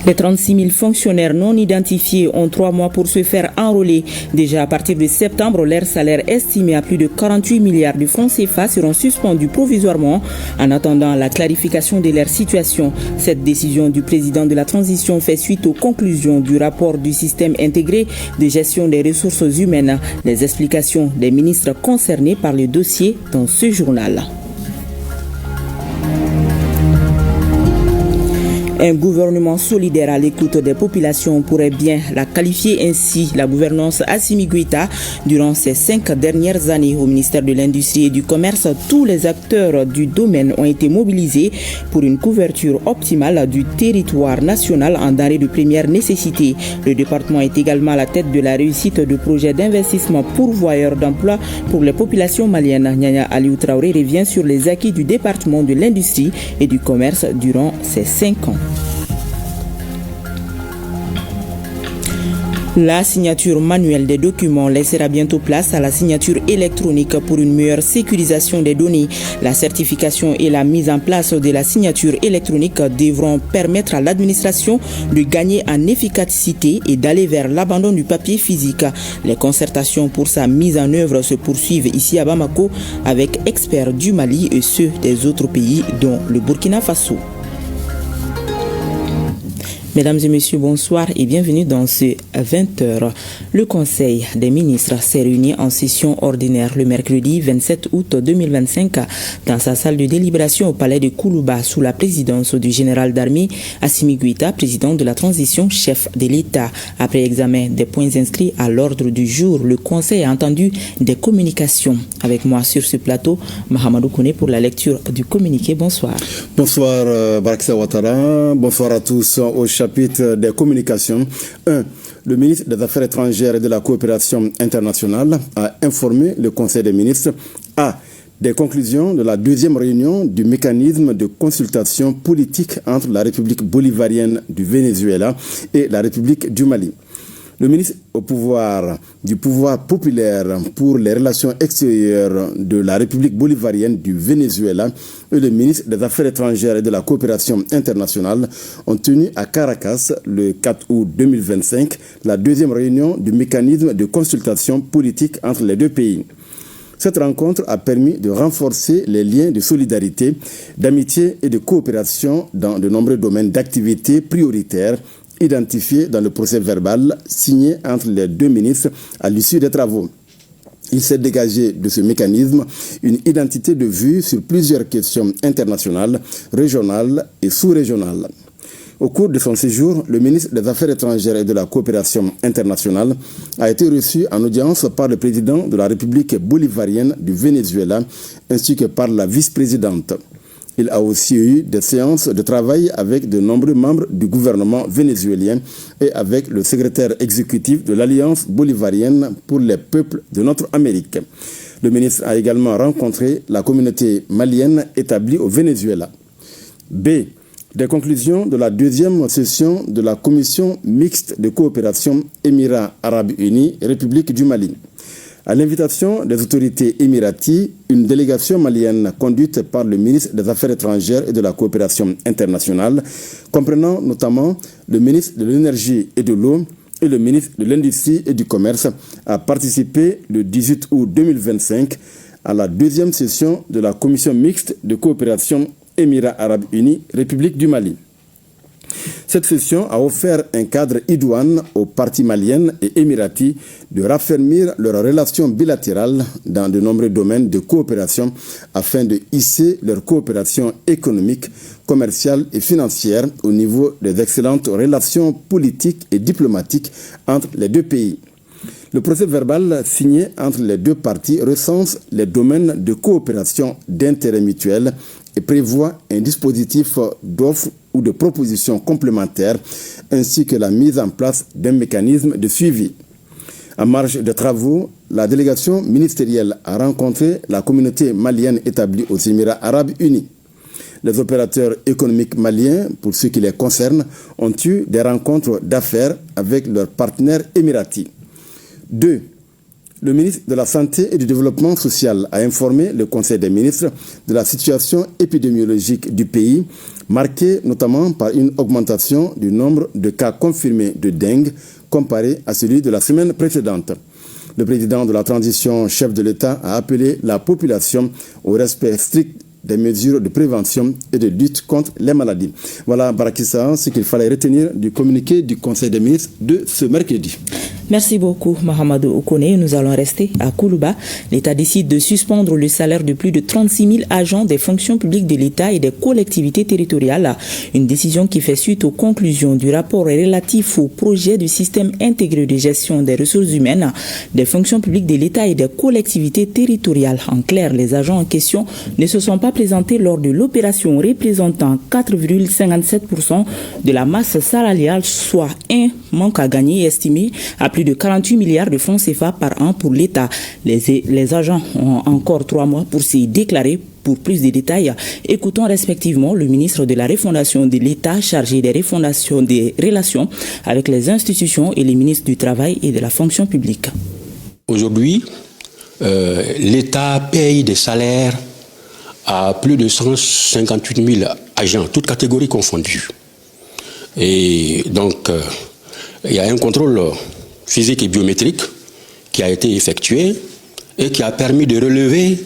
Les 36 000 fonctionnaires non identifiés ont 3 mois pour se faire enrôler. Déjà à partir de septembre, leurs salaires estimés à plus de 48 milliards de francs CFA seront suspendus provisoirement en attendant la clarification de leur situation. Cette décision du président de la transition fait suite aux conclusions du rapport du système intégré de gestion des ressources humaines. Les explications des ministres concernés par le dossier dans ce journal. Un gouvernement solidaire à l'écoute des populations pourrait bien la qualifier ainsi. La gouvernance Assimi Goïta, durant ces 5 dernières années au ministère de l'Industrie et du Commerce, tous les acteurs du domaine ont été mobilisés pour une couverture optimale du territoire national en denrées de première nécessité. Le département est également à la tête de la réussite de projets d'investissement pourvoyeurs d'emplois pour les populations maliennes. Nyanya Aliou Traoré revient sur les acquis du département de l'Industrie et du Commerce durant ces 5 ans. La signature manuelle des documents laissera bientôt place à la signature électronique pour une meilleure sécurisation des données. La certification et la mise en place de la signature électronique devront permettre à l'administration de gagner en efficacité et d'aller vers l'abandon du papier physique. Les concertations pour sa mise en œuvre se poursuivent ici à Bamako avec experts du Mali et ceux des autres pays dont le Burkina Faso. Mesdames et messieurs, bonsoir et bienvenue dans ce 20h. Le Conseil des ministres s'est réuni en session ordinaire le mercredi 27 août 2025 dans sa salle de délibération au palais de Koulouba sous la présidence du général d'armée Assimi Goïta, président de la transition, chef de l'État. Après examen des points inscrits à l'ordre du jour, le Conseil a entendu des communications. Avec moi sur ce plateau, Mahamadou Kone pour la lecture du communiqué. Bonsoir. Bonsoir Baraksa Ouattara, bonsoir à tous. Au chapitre des communications, 1. Le ministre des Affaires étrangères et de la coopération internationale a informé le Conseil des ministres des conclusions de la 2e réunion du mécanisme de consultation politique entre la République bolivarienne du Venezuela et la République du Mali. Le ministre du pouvoir populaire pour les relations extérieures de la République bolivarienne du Venezuela et le ministre des Affaires étrangères et de la coopération internationale ont tenu à Caracas le 4 août 2025 la 2e réunion du mécanisme de consultation politique entre les deux pays. Cette rencontre a permis de renforcer les liens de solidarité, d'amitié et de coopération dans de nombreux domaines d'activité prioritaires identifiés dans le procès verbal signé entre les deux ministres à l'issue des travaux. Il s'est dégagé de ce mécanisme une identité de vue sur plusieurs questions internationales, régionales et sous-régionales. Au cours de son séjour, le ministre des Affaires étrangères et de la coopération internationale a été reçu en audience par le président de la République bolivarienne du Venezuela ainsi que par la vice-présidente. Il a aussi eu des séances de travail avec de nombreux membres du gouvernement vénézuélien et avec le secrétaire exécutif de l'Alliance bolivarienne pour les peuples de notre Amérique. Le ministre a également rencontré la communauté malienne établie au Venezuela. B. Des conclusions de la 2e session de la Commission mixte de coopération Émirats arabes unis, République du Mali. À l'invitation des autorités émiraties, une délégation malienne conduite par le ministre des Affaires étrangères et de la coopération internationale, comprenant notamment le ministre de l'Énergie et de l'Eau et le ministre de l'Industrie et du Commerce, a participé le 18 août 2025 à la 2e session de la Commission mixte de coopération Émirats arabes unis, République du Mali. Cette session a offert un cadre idoine aux parties maliennes et émiraties de raffermir leurs relations bilatérales dans de nombreux domaines de coopération afin de hisser leur coopération économique, commerciale et financière au niveau des excellentes relations politiques et diplomatiques entre les deux pays. Le procès verbal signé entre les deux parties recense les domaines de coopération d'intérêt mutuel et prévoit un dispositif d'offres ou de propositions complémentaires ainsi que la mise en place d'un mécanisme de suivi. En marge de travaux, la délégation ministérielle a rencontré la communauté malienne établie aux Émirats arabes unis. Les opérateurs économiques maliens, pour ce qui les concerne, ont eu des rencontres d'affaires avec leurs partenaires émiratis. 2. Le ministre de la Santé et du Développement social a informé le Conseil des ministres de la situation épidémiologique du pays, marquée notamment par une augmentation du nombre de cas confirmés de dengue comparé à celui de la semaine précédente. Le président de la transition, chef de l'État, a appelé la population au respect strict des mesures de prévention et de lutte contre les maladies. Voilà, Barakissa, ce qu'il fallait retenir du communiqué du Conseil des ministres de ce mercredi. Merci beaucoup, Mahamadou Okone. Nous allons rester à Koulouba. L'État décide de suspendre le salaire de plus de 36 000 agents des fonctions publiques de l'État et des collectivités territoriales. Une décision qui fait suite aux conclusions du rapport relatif au projet du système intégré de gestion des ressources humaines, des fonctions publiques de l'État et des collectivités territoriales. En clair, les agents en question ne se sont pas présentés lors de l'opération représentant 4,57% de la masse salariale, soit un manque à gagner estimé à plus de 48 milliards de francs CFA par an pour l'État. Les agents ont encore 3 mois pour s'y déclarer. Pour plus de détails, écoutons respectivement le ministre de la Refondation de l'État chargé des refondations des relations avec les institutions et les ministres du Travail et de la fonction publique. Aujourd'hui, l'État paye des salaires à plus de 158 000 agents, toutes catégories confondues. Et donc, il y a un contrôle physique et biométrique qui a été effectué et qui a permis de relever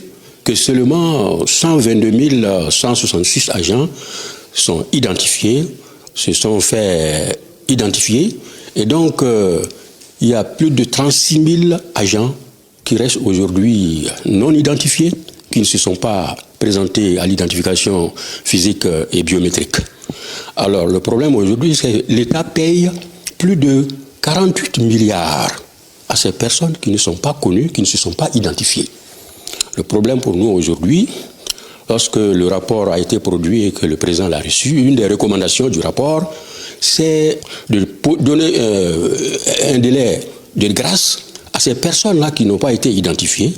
que seulement 122 166 agents sont identifiés, se sont fait identifier. Et donc, il y a plus de 36 000 agents qui restent aujourd'hui non identifiés, qui ne se sont pas présentés à l'identification physique et biométrique. Alors, le problème aujourd'hui, c'est que l'État paye plus de 48 milliards à ces personnes qui ne sont pas connues, qui ne se sont pas identifiées. Le problème pour nous aujourd'hui, lorsque le rapport a été produit et que le président l'a reçu, une des recommandations du rapport, c'est de donner un délai de grâce à ces personnes-là qui n'ont pas été identifiées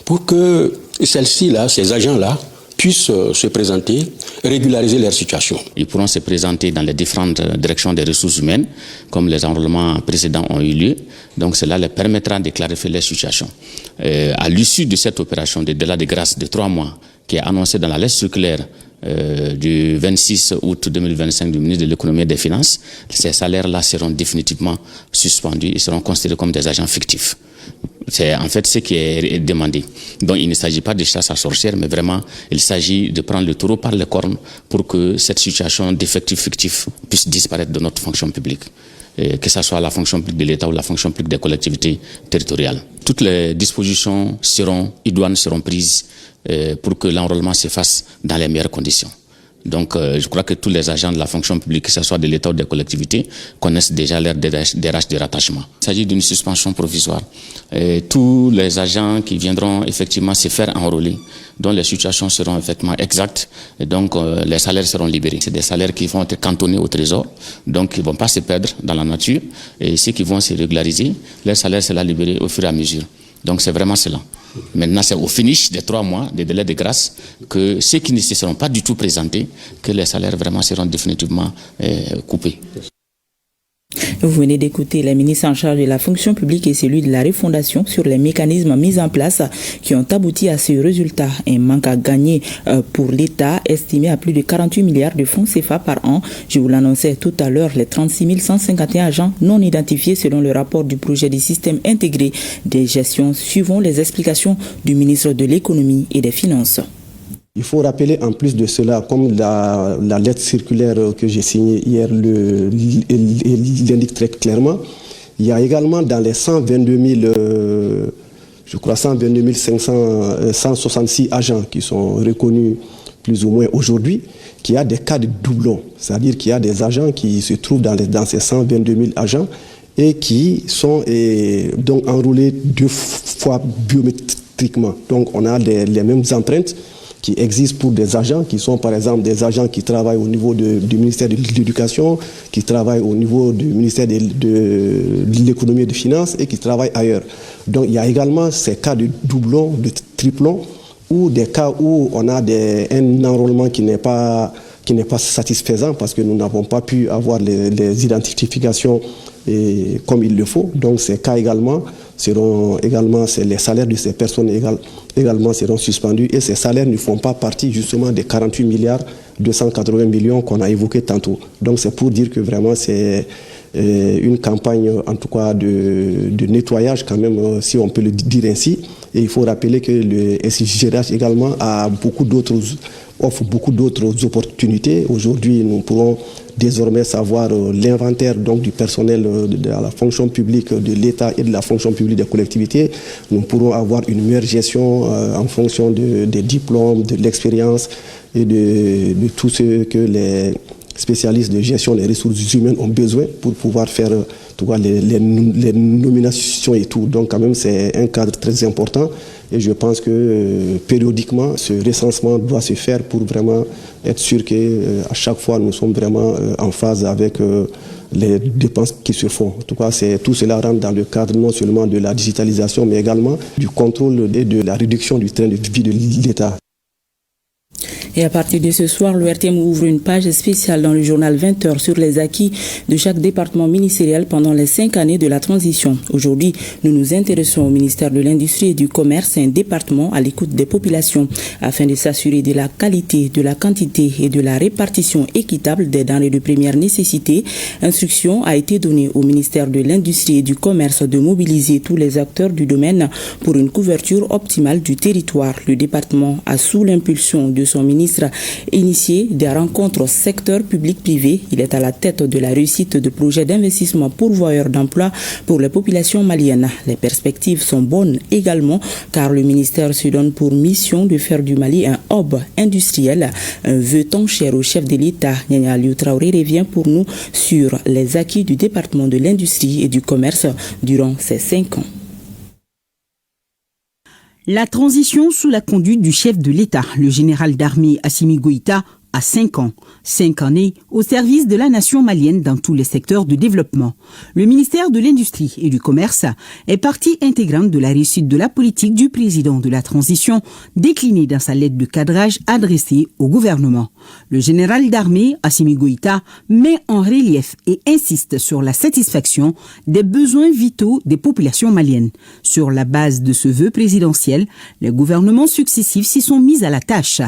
pour que celles-ci-là, ces agents-là, puissent se présenter, régulariser leur situation. Ils pourront se présenter dans les différentes directions des ressources humaines, comme les enrôlements précédents ont eu lieu. Donc cela leur permettra de clarifier leur situation. À l'issue de cette opération de délai de grâce de 3 mois, qui est annoncée dans la lettre circulaire du 26 août 2025 du ministre de l'économie et des finances, ces salaires-là seront définitivement suspendus et seront considérés comme des agents fictifs. C'est en fait ce qui est demandé. Donc il ne s'agit pas de chasse à sorcières, mais vraiment il s'agit de prendre le taureau par les cornes pour que cette situation d'effectifs fictifs puisse disparaître de notre fonction publique. Que ce soit la fonction publique de l'État ou la fonction publique des collectivités territoriales. Toutes les dispositions idoines seront prises pour que l'enrôlement se fasse dans les meilleures conditions. Donc, je crois que tous les agents de la fonction publique, que ce soit de l'État ou des collectivités, connaissent déjà leur DRH de rattachement. Il s'agit d'une suspension provisoire. Tous les agents qui viendront effectivement se faire enrôler, dont les situations seront effectivement exactes, et donc les salaires seront libérés. C'est des salaires qui vont être cantonnés au trésor, donc ils ne vont pas se perdre dans la nature, et ceux qui vont se régulariser, leur salaire sera libéré au fur et à mesure. Donc c'est vraiment cela. Maintenant, c'est au finish des 3 mois de délai de grâce que ceux qui ne se seront pas du tout présentés, que les salaires vraiment seront définitivement coupés. Vous venez d'écouter les ministres en charge de la fonction publique et celui de la refondation sur les mécanismes mis en place qui ont abouti à ce résultat. Un manque à gagner pour l'État estimé à plus de 48 milliards de francs CFA par an. Je vous l'annonçais tout à l'heure, les 36 151 agents non identifiés selon le rapport du projet du système intégré des gestions, suivant les explications du ministre de l'économie et des finances. Il faut rappeler en plus de cela, comme la lettre circulaire que j'ai signée hier l'indique très clairement, il y a également dans les 122 566 agents qui sont reconnus plus ou moins aujourd'hui, qu'il y a des cas de doublons. C'est-à-dire qu'il y a des agents qui se trouvent dans ces 122 000 agents et qui sont donc enrôlés 2 fois biométriquement. Donc on a les mêmes empreintes qui existent pour des agents qui sont par exemple des agents qui travaillent au niveau du ministère de l'Éducation, qui travaillent au niveau du ministère de l'Économie et des Finances et qui travaillent ailleurs. Donc il y a également ces cas de doublons, de triplons, ou des cas où on a un enrôlement qui n'est pas satisfaisant parce que nous n'avons pas pu avoir les identifications comme il le faut. Donc ces cas également seront également, les salaires de ces personnes également seront suspendus, et ces salaires ne font pas partie justement des 48 milliards 280 millions qu'on a évoqués tantôt. Donc c'est pour dire que vraiment c'est une campagne en tout cas de nettoyage quand même, si on peut le dire ainsi. Et il faut rappeler que le SIGRH également offre beaucoup d'autres opportunités. Aujourd'hui, nous pourrons désormais savoir l'inventaire donc du personnel de la fonction publique de l'État et de la fonction publique des collectivités. Nous pourrons avoir une meilleure gestion en fonction des diplômes, de l'expérience et de tout ce que les spécialistes de gestion des ressources humaines ont besoin pour pouvoir faire les nominations et tout. Donc quand même c'est un cadre très important, et je pense que périodiquement ce recensement doit se faire pour vraiment être sûr que à chaque fois nous sommes vraiment en phase avec les dépenses qui se font. En tout cas, tout cela rentre dans le cadre non seulement de la digitalisation mais également du contrôle et de la réduction du train de vie de l'État. Et à partir de ce soir, le RTM ouvre une page spéciale dans le journal 20h sur les acquis de chaque département ministériel pendant les 5 années de la transition. Aujourd'hui, nous nous intéressons au ministère de l'Industrie et du Commerce, un département à l'écoute des populations, afin de s'assurer de la qualité, de la quantité et de la répartition équitable des denrées de première nécessité. Instruction a été donnée au ministère de l'Industrie et du Commerce de mobiliser tous les acteurs du domaine pour une couverture optimale du territoire. Le département a, sous l'impulsion de son ministre, initié des rencontres secteur public-privé. Il est à la tête de la réussite de projets d'investissement pourvoyeurs d'emplois pour les populations maliennes. Les perspectives sont bonnes également, car le ministère se donne pour mission de faire du Mali un hub industriel, un vœu tant cher au chef de l'État. Nyanya Aliou Traoré revient pour nous sur les acquis du département de l'Industrie et du Commerce durant ces 5 ans. La transition sous la conduite du chef de l'État, le général d'armée Assimi Goïta, à 5 ans. 5 années au service de la nation malienne dans tous les secteurs de développement. Le ministère de l'Industrie et du Commerce est partie intégrante de la réussite de la politique du président de la transition, déclinée dans sa lettre de cadrage adressée au gouvernement. Le général d'armée, Assimi Goïta, met en relief et insiste sur la satisfaction des besoins vitaux des populations maliennes. Sur la base de ce vœu présidentiel, les gouvernements successifs s'y sont mis à la tâche.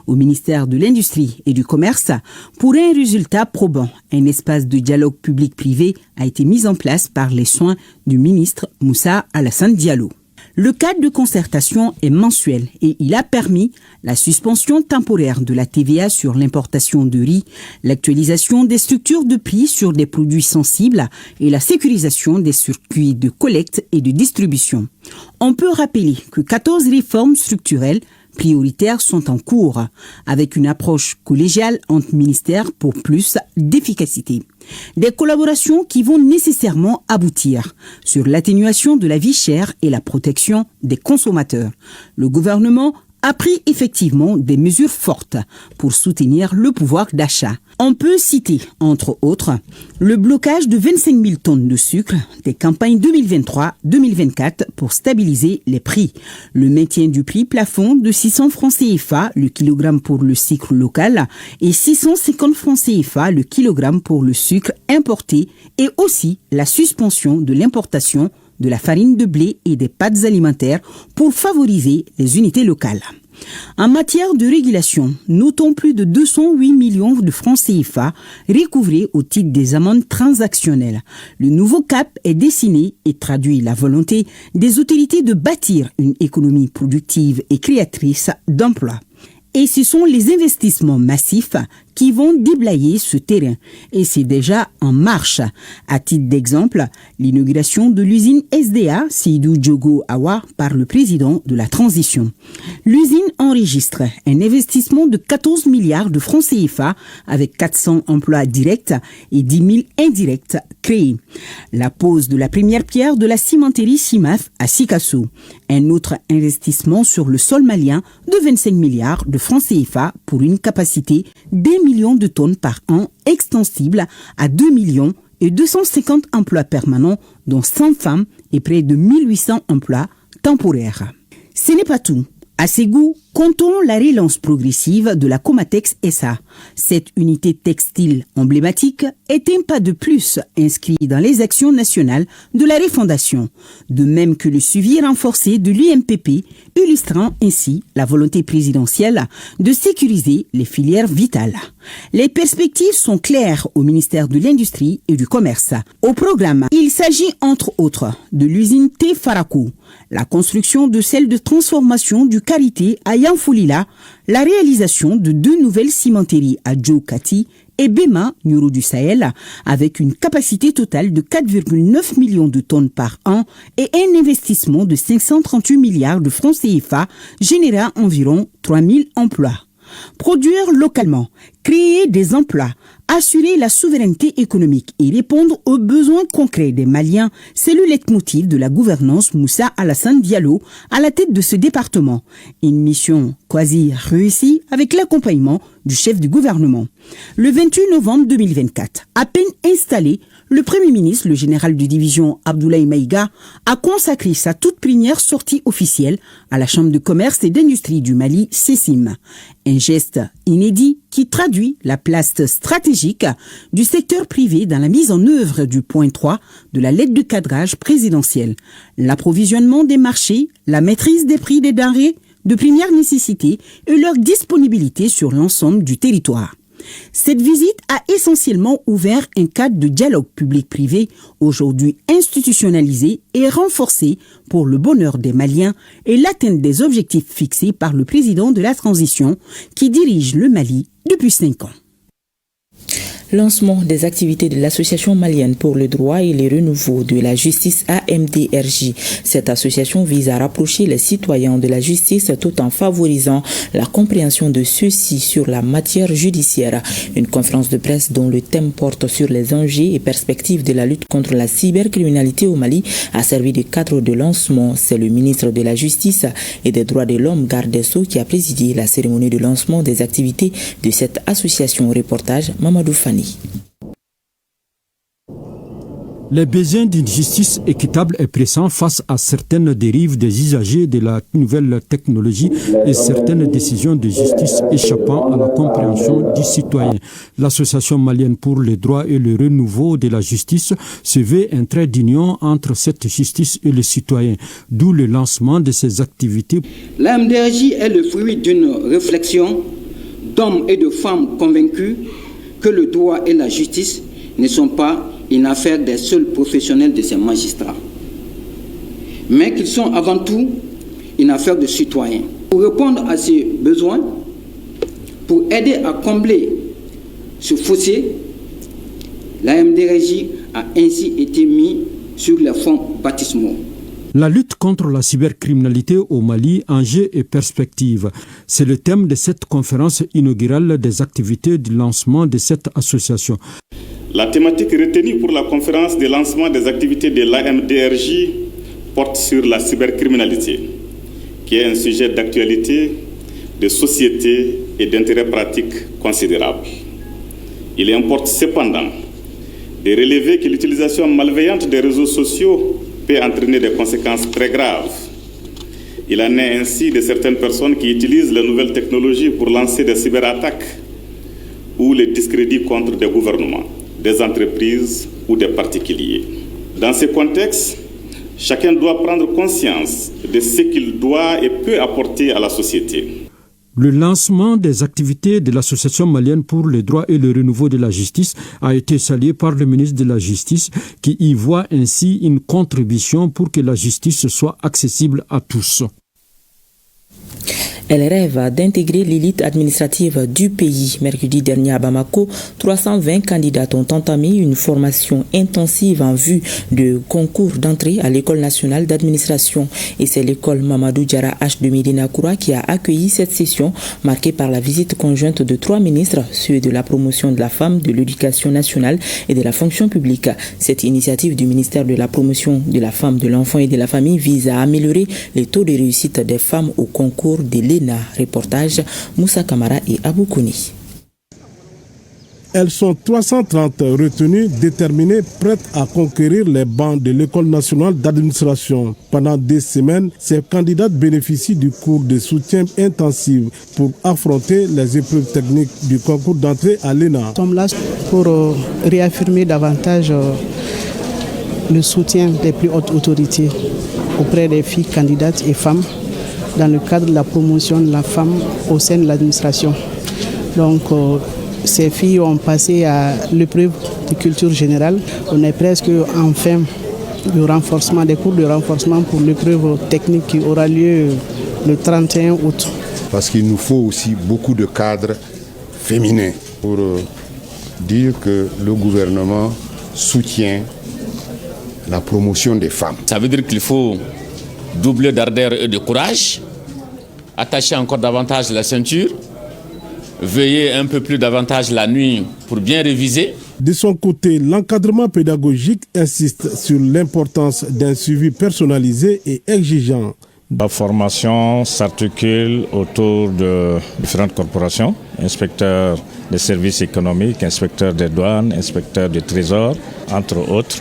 Au ministère de l'Industrie et du Commerce, pour un résultat probant, un espace de dialogue public-privé a été mis en place par les soins du ministre Moussa Alassane Diallo. Le cadre de concertation est mensuel et il a permis la suspension temporaire de la TVA sur l'importation de riz, l'actualisation des structures de prix sur des produits sensibles et la sécurisation des circuits de collecte et de distribution. On peut rappeler que 14 réformes structurelles prioritaires sont en cours, avec une approche collégiale entre ministères pour plus d'efficacité. Des collaborations qui vont nécessairement aboutir sur l'atténuation de la vie chère et la protection des consommateurs. Le gouvernement a pris effectivement des mesures fortes pour soutenir le pouvoir d'achat. On peut citer, entre autres, le blocage de 25 000 tonnes de sucre des campagnes 2023-2024 pour stabiliser les prix, le maintien du prix plafond de 600 francs CFA le kilogramme pour le sucre local et 650 francs CFA le kilogramme pour le sucre importé, et aussi la suspension de l'importation de la farine de blé et des pâtes alimentaires pour favoriser les unités locales. En matière de régulation, notons plus de 208 millions de francs CFA recouvrés au titre des amendes transactionnelles. Le nouveau cap est dessiné et traduit la volonté des autorités de bâtir une économie productive et créatrice d'emplois. Et ce sont les investissements massifs qui vont déblayer ce terrain. Et c'est déjà en marche. À titre d'exemple, l'inauguration de l'usine SDA Seydou Diogo Awa par le président de la transition. L'usine enregistre un investissement de 14 milliards de francs CFA avec 400 emplois directs et 10 000 indirects créés. La pose de la première pierre de la cimenterie CIMAF à Sikasso. Un autre investissement sur le sol malien de 25 milliards de francs CFA pour une capacité d'1 million de tonnes par an extensible à 2 millions et 250 emplois permanents, dont 100 femmes et près de 1800 emplois temporaires. Ce n'est pas tout. À Ségou, comptons la relance progressive de la Comatex SA. Cette unité textile emblématique est un pas de plus inscrit dans les actions nationales de la refondation, de même que le suivi renforcé de l'UMPP, illustrant ainsi la volonté présidentielle de sécuriser les filières vitales. Les perspectives sont claires au ministère de l'Industrie et du Commerce. Au programme, il s'agit entre autres de l'usine T Farakou, la construction de celle de transformation du karité à Yanfoulila, la réalisation de 2 nouvelles cimenteries à Djoukati et Bema, Nuro du Sahel, avec une capacité totale de 4,9 millions de tonnes par an et un investissement de 538 milliards de francs CFA, générant environ 3000 emplois. Produire localement, créer des emplois, assurer la souveraineté économique et répondre aux besoins concrets des Maliens, c'est le leitmotiv de la gouvernance Moussa Alassane Diallo à la tête de ce département. Une mission quasi réussie avec l'accompagnement du chef du gouvernement. Le 28 novembre 2024, à peine installé, le Premier ministre, le général de division Abdoulaye Maïga, a consacré sa toute première sortie officielle à la Chambre de commerce et d'industrie du Mali, CECIM. Un geste inédit qui traduit la place stratégique du secteur privé dans la mise en œuvre du point 3 de la lettre de cadrage présidentielle. L'approvisionnement des marchés, la maîtrise des prix des denrées de première nécessité et leur disponibilité sur l'ensemble du territoire. Cette visite a essentiellement ouvert un cadre de dialogue public-privé, aujourd'hui institutionnalisé et renforcé pour le bonheur des Maliens et l'atteinte des objectifs fixés par le président de la transition qui dirige le Mali depuis 5 ans. Lancement des activités de l'Association malienne pour le droit et le renouveau de la justice AMDRJ. Cette association vise à rapprocher les citoyens de la justice tout en favorisant la compréhension de ceux-ci sur la matière judiciaire. Une conférence de presse dont le thème porte sur les enjeux et perspectives de la lutte contre la cybercriminalité au Mali a servi de cadre de lancement. C'est le ministre de la Justice et des Droits de l'Homme, Garde des Sceaux, qui a présidé la cérémonie de lancement des activités de cette association. Reportage Mamadou Fani. Les besoins d'une justice équitable et pressants face à certaines dérives des usagers de la nouvelle technologie et certaines décisions de justice échappant à la compréhension du citoyen. L'Association malienne pour le droit et le renouveau de la justice se veut un trait d'union entre cette justice et le citoyen, d'où le lancement de ces activités. L'AMDRJ est le fruit d'une réflexion d'hommes et de femmes convaincus que le droit et la justice ne sont pas une affaire des seuls professionnels de ces magistrats, mais qu'ils sont avant tout une affaire de citoyens. Pour répondre à ces besoins, pour aider à combler ce fossé, l'AMDRJ a ainsi été mis sur les fonds baptismaux. La lutte contre la cybercriminalité au Mali, enjeux et perspectives. C'est le thème de cette conférence inaugurale des activités du lancement de cette association. La thématique retenue pour la conférence de lancement des activités de l'AMDRJ porte sur la cybercriminalité, qui est un sujet d'actualité, de société et d'intérêt pratique considérable. Il importe cependant de relever que l'utilisation malveillante des réseaux sociaux peut entraîner des conséquences très graves. Il en est ainsi de certaines personnes qui utilisent les nouvelles technologies pour lancer des cyberattaques ou les discrédits contre des gouvernements, des entreprises ou des particuliers. Dans ce contexte, chacun doit prendre conscience de ce qu'il doit et peut apporter à la société. Le lancement des activités de l'Association malienne pour le droit et le renouveau de la justice a été salué par le ministre de la Justice qui y voit ainsi une contribution pour que la justice soit accessible à tous. Elle rêve d'intégrer l'élite administrative du pays. Mercredi dernier à Bamako, 320 candidats ont entamé une formation intensive en vue de concours d'entrée à l'École nationale d'administration. Et c'est l'école Mamadou Diarra H de Médina Koura qui a accueilli cette session marquée par la visite conjointe de 3 ministres, ceux de la promotion de la femme, de l'éducation nationale et de la fonction publique. Cette initiative du ministère de la promotion de la femme, de l'enfant et de la famille vise à améliorer les taux de réussite des femmes au concours de l'ENA. Reportage Moussa Kamara et Abou Kouni. Elles sont 330 retenues, déterminées, prêtes à conquérir les bancs de l'École nationale d'administration. Pendant 2 semaines, ces candidates bénéficient du cours de soutien intensif pour affronter les épreuves techniques du concours d'entrée à l'ENA. Nous sommes là pour réaffirmer davantage le soutien des plus hautes autorités auprès des filles candidates et femmes dans le cadre de la promotion de la femme au sein de l'administration. Donc, ces filles ont passé à l'épreuve de culture générale. On est presque en fin de renforcement, des cours de renforcement pour l'épreuve technique qui aura lieu le 31 août. Parce qu'il nous faut aussi beaucoup de cadres féminins pour dire que le gouvernement soutient la promotion des femmes. Ça veut dire qu'il faut doubler d'ardeur et de courage, attacher encore davantage la ceinture, veiller un peu plus davantage la nuit pour bien réviser. De son côté, l'encadrement pédagogique insiste sur l'importance d'un suivi personnalisé et exigeant. La formation s'articule autour de différentes corporations, inspecteurs des services économiques, inspecteurs des douanes, inspecteurs du trésor, entre autres.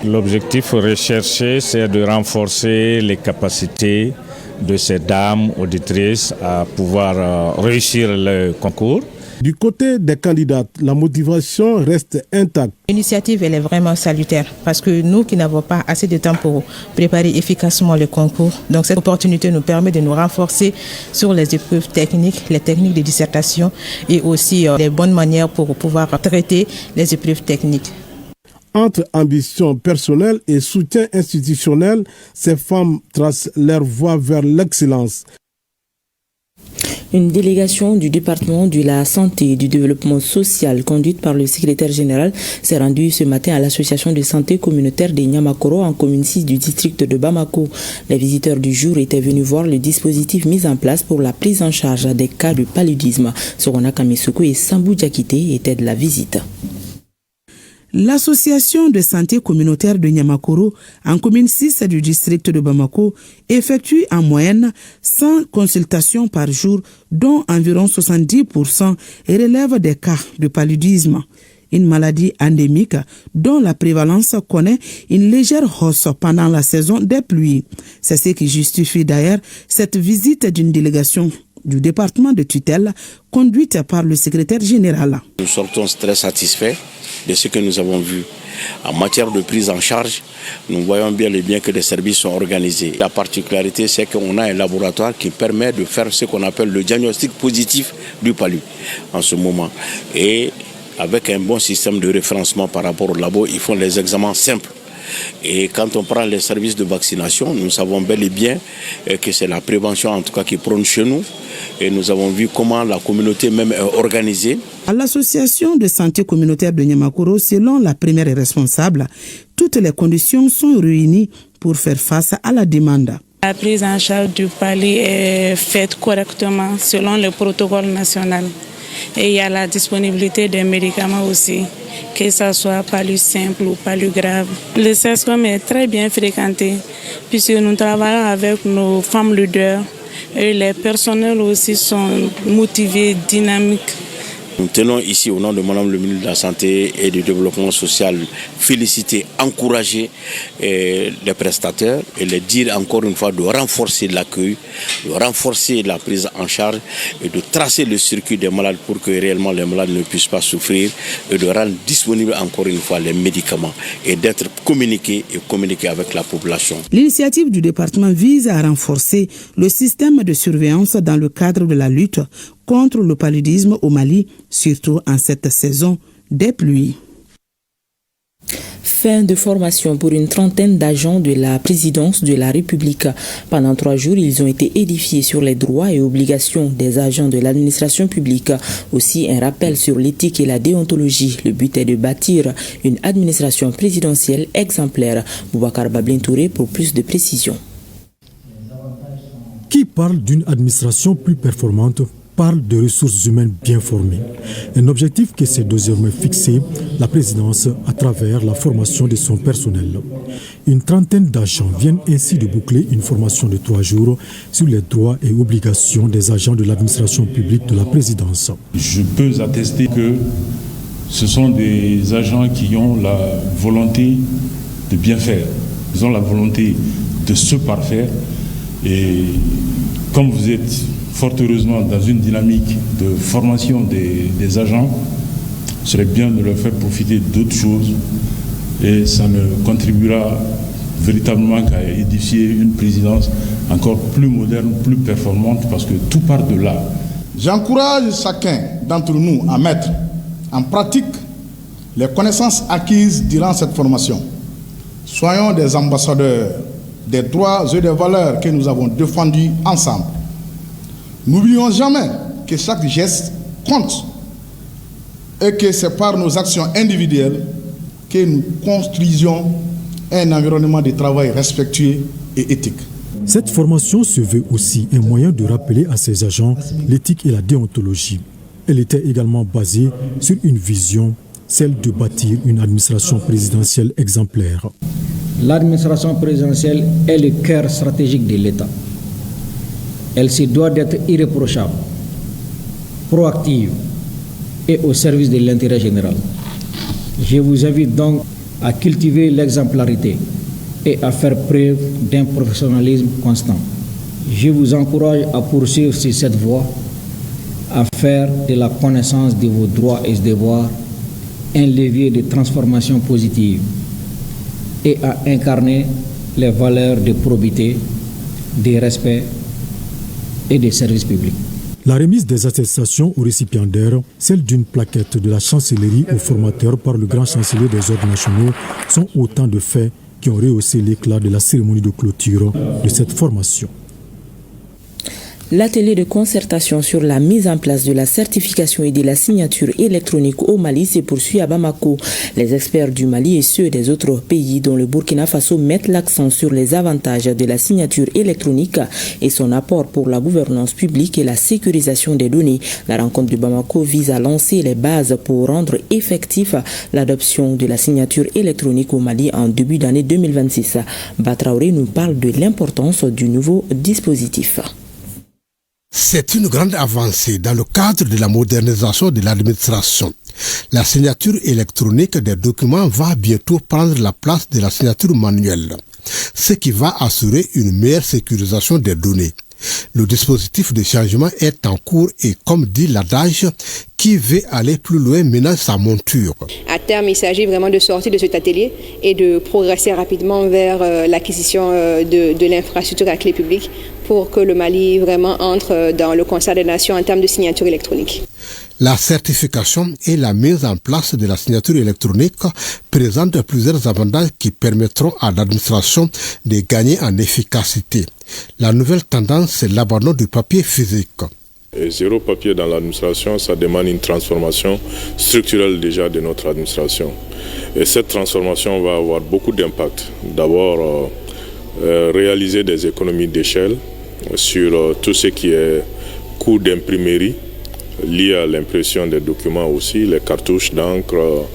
L'objectif recherché, c'est de renforcer les capacités de ces dames auditrices à pouvoir réussir le concours. Du côté des candidates, la motivation reste intacte. L'initiative, elle est vraiment salutaire parce que nous qui n'avons pas assez de temps pour préparer efficacement le concours, donc cette opportunité nous permet de nous renforcer sur les épreuves techniques, les techniques de dissertation et aussi les bonnes manières pour pouvoir traiter les épreuves techniques. Entre ambition personnelle et soutien institutionnel, ces femmes tracent leur voie vers l'excellence. Une délégation du département de la santé et du développement social conduite par le secrétaire général s'est rendue ce matin à l'association de santé communautaire de Niamakoro en commune 6 du district de Bamako. Les visiteurs du jour étaient venus voir le dispositif mis en place pour la prise en charge des cas de paludisme. Sorona Kamisuku et Sambou Diakite étaient de la visite. L'association de santé communautaire de Niamakoro, en commune 6 du district de Bamako, effectue en moyenne 100 consultations par jour, dont environ 70% relèvent des cas de paludisme, une maladie endémique dont la prévalence connaît une légère hausse pendant la saison des pluies. C'est ce qui justifie d'ailleurs cette visite d'une délégation du département de tutelle conduite par le secrétaire général. Nous sortons très satisfaits de ce que nous avons vu. En matière de prise en charge, nous voyons bien que les services sont organisés. La particularité, c'est qu'on a un laboratoire qui permet de faire ce qu'on appelle le diagnostic positif du palu en ce moment. Et avec un bon système de référencement par rapport au labo, ils font les examens simples. Et quand on prend les services de vaccination, nous savons bel et bien que c'est la prévention en tout cas qui prône chez nous. Et nous avons vu comment la communauté même est organisée. À l'association de santé communautaire de Niamakoro, selon la première responsable, toutes les conditions sont réunies pour faire face à la demande. La prise en charge du palu est faite correctement selon le protocole national. Et il y a la disponibilité des médicaments aussi, que ce soit palu simple ou palu grave. Le CESCOM est très bien fréquenté puisque nous travaillons avec nos femmes leaders et les personnels aussi sont motivés, dynamiques. Nous tenons ici au nom de Madame le ministre de la Santé et du Développement social féliciter, encourager les prestataires et les dire encore une fois de renforcer l'accueil, de renforcer la prise en charge et de tracer le circuit des malades pour que réellement les malades ne puissent pas souffrir et de rendre disponibles encore une fois les médicaments et d'être communiqués avec la population. L'initiative du département vise à renforcer le système de surveillance dans le cadre de la lutte contre le paludisme au Mali, surtout en cette saison des pluies. Fin de formation pour une trentaine d'agents de la présidence de la République. Pendant 3 jours, ils ont été édifiés sur les droits et obligations des agents de l'administration publique. Aussi, un rappel sur l'éthique et la déontologie. Le but est de bâtir une administration présidentielle exemplaire. Boubacar Bablin Touré pour plus de précisions. Qui parle d'une administration plus performante parle de ressources humaines bien formées. Un objectif qui s'est désormais fixé, la présidence, à travers la formation de son personnel. Une trentaine d'agents viennent ainsi de boucler une formation de 3 jours sur les droits et obligations des agents de l'administration publique de la présidence. Je peux attester que Ce sont des agents qui ont la volonté de bien faire. Ils ont la volonté de se parfaire. Et comme vous êtes fort heureusement dans une dynamique de formation des agents, ce serait bien de leur faire profiter d'autres choses. Et ça ne contribuera véritablement qu'à édifier une présidence encore plus moderne, plus performante, parce que tout part de là. J'encourage chacun d'entre nous à mettre en pratique les connaissances acquises durant cette formation. Soyons des ambassadeurs des droits et des valeurs que nous avons défendus ensemble. N'oublions jamais que chaque geste compte et que c'est par nos actions individuelles que nous construisons un environnement de travail respectueux et éthique. Cette formation se veut aussi un moyen de rappeler à ces agents l'éthique et la déontologie. Elle était également basée sur une vision, celle de bâtir une administration présidentielle exemplaire. L'administration présidentielle est le cœur stratégique de l'État. Elle se doit d'être irréprochable, proactive et au service de l'intérêt général. Je vous invite donc à cultiver l'exemplarité et à faire preuve d'un professionnalisme constant. Je vous encourage à poursuivre sur cette voie, à faire de la connaissance de vos droits et devoirs un levier de transformation positive et à incarner les valeurs de probité, de respect et de service public. La remise des attestations aux récipiendaires, celle d'une plaquette de la chancellerie aux formateurs par le grand chancelier des ordres nationaux, sont autant de faits qui ont rehaussé l'éclat de la cérémonie de clôture de cette formation. L'atelier de concertation sur la mise en place de la certification et de la signature électronique au Mali se poursuit à Bamako. Les experts du Mali et ceux des autres pays dont le Burkina Faso mettent l'accent sur les avantages de la signature électronique et son apport pour la gouvernance publique et la sécurisation des données. La rencontre de Bamako vise à lancer les bases pour rendre effectif l'adoption de la signature électronique au Mali en début d'année 2026. Batraoré nous parle de l'importance du nouveau dispositif. C'est une grande avancée dans le cadre de la modernisation de l'administration. La signature électronique des documents va bientôt prendre la place de la signature manuelle, ce qui va assurer une meilleure sécurisation des données. Le dispositif de changement est en cours et, comme dit l'adage, qui veut aller plus loin ménage sa monture. À terme, il s'agit vraiment de sortir de cet atelier et de progresser rapidement vers l'acquisition de l'infrastructure à clé publique pour que le Mali vraiment entre dans le concert des nations en termes de signature électronique. La certification et la mise en place de la signature électronique présentent plusieurs avantages qui permettront à l'administration de gagner en efficacité. La nouvelle tendance, c'est l'abandon du papier physique. Et zéro papier dans l'administration, ça demande une transformation structurelle déjà de notre administration. Et cette transformation va avoir beaucoup d'impact. D'abord, réaliser des économies d'échelle sur tout ce qui est coût d'imprimerie, lié à l'impression des documents aussi, les cartouches d'encre,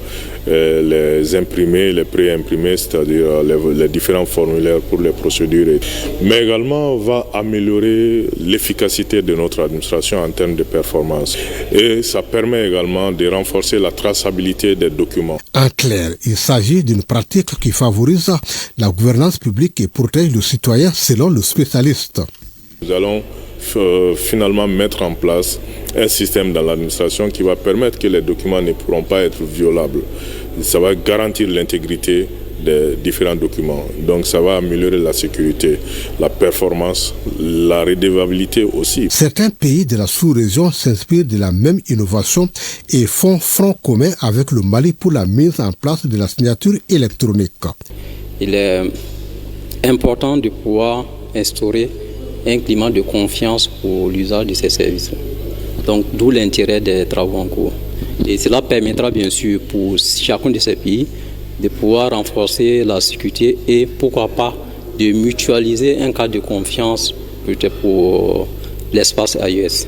les imprimés, les pré-imprimés, c'est-à-dire les différents formulaires pour les procédures. Mais également va améliorer l'efficacité de notre administration en termes de performance. Et ça permet également de renforcer la traçabilité des documents. En clair, il s'agit d'une pratique qui favorise la gouvernance publique et protège le citoyen selon le spécialiste. Nous allons finalement mettre en place un système dans l'administration qui va permettre que les documents ne pourront pas être violables. Ça va garantir l'intégrité des différents documents. Donc ça va améliorer la sécurité, la performance, la redevabilité aussi. Certains pays de la sous-région s'inspirent de la même innovation et font front commun avec le Mali pour la mise en place de la signature électronique. Il est important de pouvoir instaurer un climat de confiance pour l'usage de ces services. Donc, d'où l'intérêt des travaux en cours. Et cela permettra bien sûr pour chacun de ces pays de pouvoir renforcer la sécurité et pourquoi pas de mutualiser un cadre de confiance peut-être pour l'espace AES.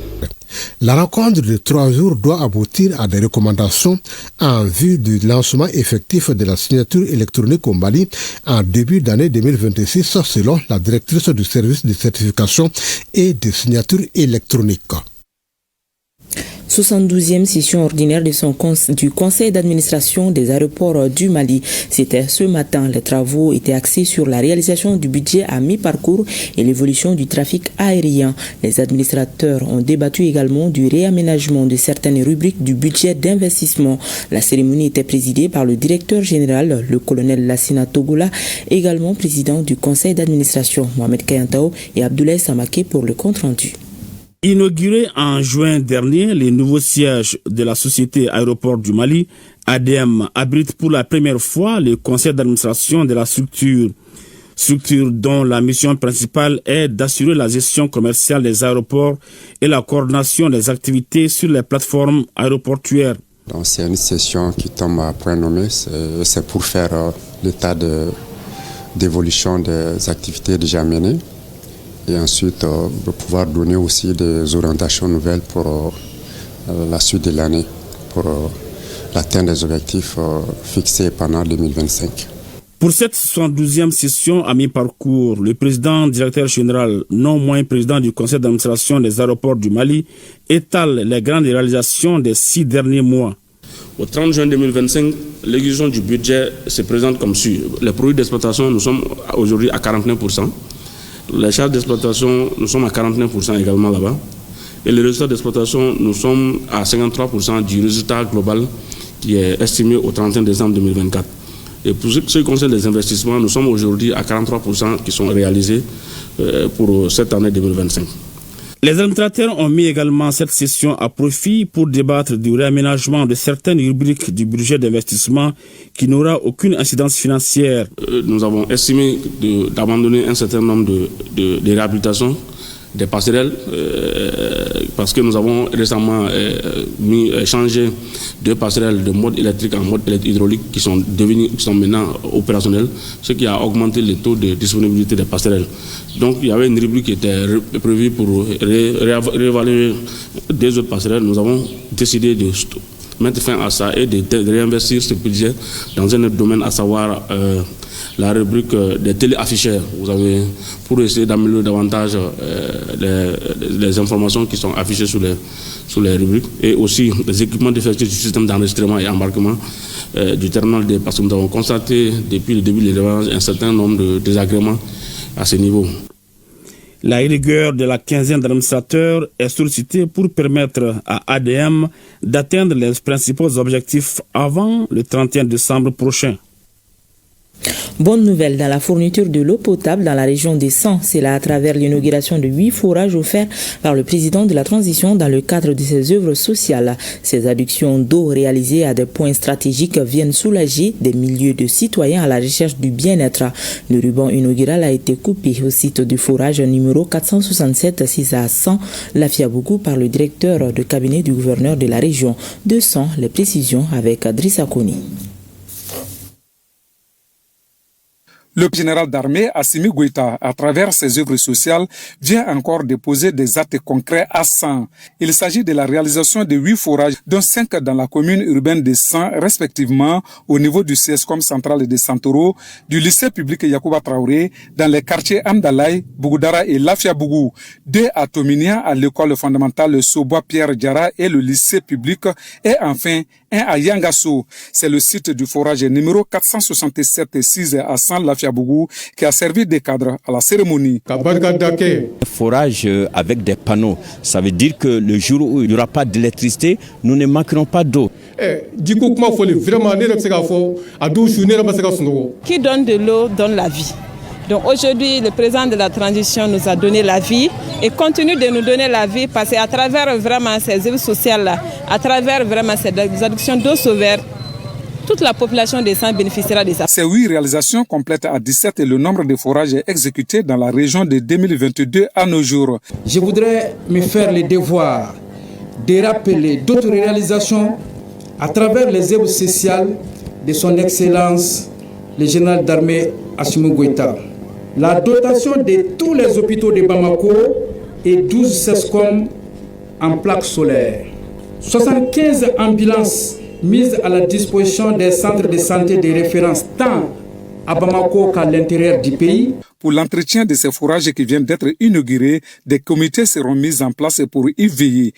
La rencontre de 3 jours doit aboutir à des recommandations en vue du lancement effectif de la signature électronique au Mali en début d'année 2026 selon la directrice du service de certification et de signature électronique. 72e session ordinaire du Conseil d'administration des aéroports du Mali. C'était ce matin. Les travaux étaient axés sur la réalisation du budget à mi-parcours et l'évolution du trafic aérien. Les administrateurs ont débattu également du réaménagement de certaines rubriques du budget d'investissement. La cérémonie était présidée par le directeur général, le colonel Lassina Togola, également président du Conseil d'administration, Mohamed Kayantao et Abdoulaye Samaké pour le compte-rendu. Inauguré en juin dernier, les nouveaux sièges de la Société Aéroport du Mali, ADM, abrite pour la première fois le conseil d'administration de la structure dont la mission principale est d'assurer la gestion commerciale des aéroports et la coordination des activités sur les plateformes aéroportuaires. Donc c'est une session qui tombe à point nommé, c'est pour faire l'état d'évolution des activités déjà menées. Et ensuite, de pouvoir donner aussi des orientations nouvelles pour la suite de l'année, pour l'atteinte des objectifs fixés pendant 2025. Pour cette 72e session à mi-parcours, le président directeur général, non moins président du conseil d'administration des aéroports du Mali, étale les grandes réalisations des 6 derniers mois. Au 30 juin 2025, l'exécution du budget se présente comme suit. Les produits d'exploitation, nous sommes aujourd'hui à 49%. Les charges d'exploitation, nous sommes à 49% également là-bas. Et les résultats d'exploitation, nous sommes à 53% du résultat global qui est estimé au 31 décembre 2024. Et pour ce qui concerne les investissements, nous sommes aujourd'hui à 43% qui sont réalisés pour cette année 2025. Les administrateurs ont mis également cette session à profit pour débattre du réaménagement de certaines rubriques du budget d'investissement qui n'aura aucune incidence financière. Nous avons estimé d'abandonner un certain nombre de réhabilitations des passerelles parce que nous avons récemment changé 2 passerelles de mode électrique en mode hydraulique qui sont maintenant opérationnelles, ce qui a augmenté le taux de disponibilité des passerelles. Donc il y avait une rubrique qui était prévue pour réévaluer 2 autres passerelles. Nous avons décidé de mettre fin à ça et de réinvestir ce budget dans un autre domaine, à savoir la rubrique des téléafficheurs. Vous avez, pour essayer d'améliorer davantage les informations qui sont affichées sur les rubriques, et aussi les équipements défectueux du système d'enregistrement et embarquement du terminal D, parce que nous avons constaté depuis le début de l'élevage un certain nombre de désagréments à ce niveau. La rigueur de la quinzaine d'administrateurs est sollicitée pour permettre à ADM d'atteindre les principaux objectifs avant le 31 décembre prochain. Bonne nouvelle dans la fourniture de l'eau potable dans la région des Sangs. C'est là à travers l'inauguration de 8 forages offerts par le président de la transition dans le cadre de ses œuvres sociales. Ces adductions d'eau réalisées à des points stratégiques viennent soulager des milliers de citoyens à la recherche du bien-être. Le ruban inaugural a été coupé au site du forage numéro 467 6 à 100 Lafiabougou par le directeur de cabinet du gouverneur de la région. 200 les précisions avec Drissa Koni. Le général d'armée Assimi Goïta, à travers ses œuvres sociales, vient encore déposer des actes concrets à San. Il s'agit de la réalisation de 8 forages, dont 5 dans la commune urbaine de San, respectivement au niveau du CSCOM central de Santoro, du lycée public Yacouba Traoré, dans les quartiers Amdalaï, Bougoudara et Lafiabougou, 2 à Tominia, à l'école fondamentale Sobois Pierre Diara et le lycée public, et enfin 1 à Yangasso. C'est le site du forage numéro 467 6 à 100 Lafiabougou qui a servi de cadre à la cérémonie. Forage avec des panneaux, ça veut dire que le jour où il n'y aura pas d'électricité, nous ne manquerons pas d'eau. Qui donne de l'eau donne la vie. Donc aujourd'hui, le président de la transition nous a donné la vie et continue de nous donner la vie parce qu'à travers vraiment ces œuvres sociales-là, à travers vraiment ces adductions d'eau sauvère, toute la population des Sangs bénéficiera de ça. Ces 8 réalisations complètent à 17 le nombre de forages exécutés dans la région de 2022 à nos jours. Je voudrais me faire le devoir de rappeler d'autres réalisations à travers les œuvres sociales de son Excellence, le général d'armée Assimi Goïta. La dotation de tous les hôpitaux de Bamako et 12 CESCOM en plaques solaires. 75 ambulances mises à la disposition des centres de santé de référence tant à Bamako qu'à l'intérieur du pays. Pour l'entretien de ces forages qui viennent d'être inaugurés, des comités seront mis en place pour y veiller.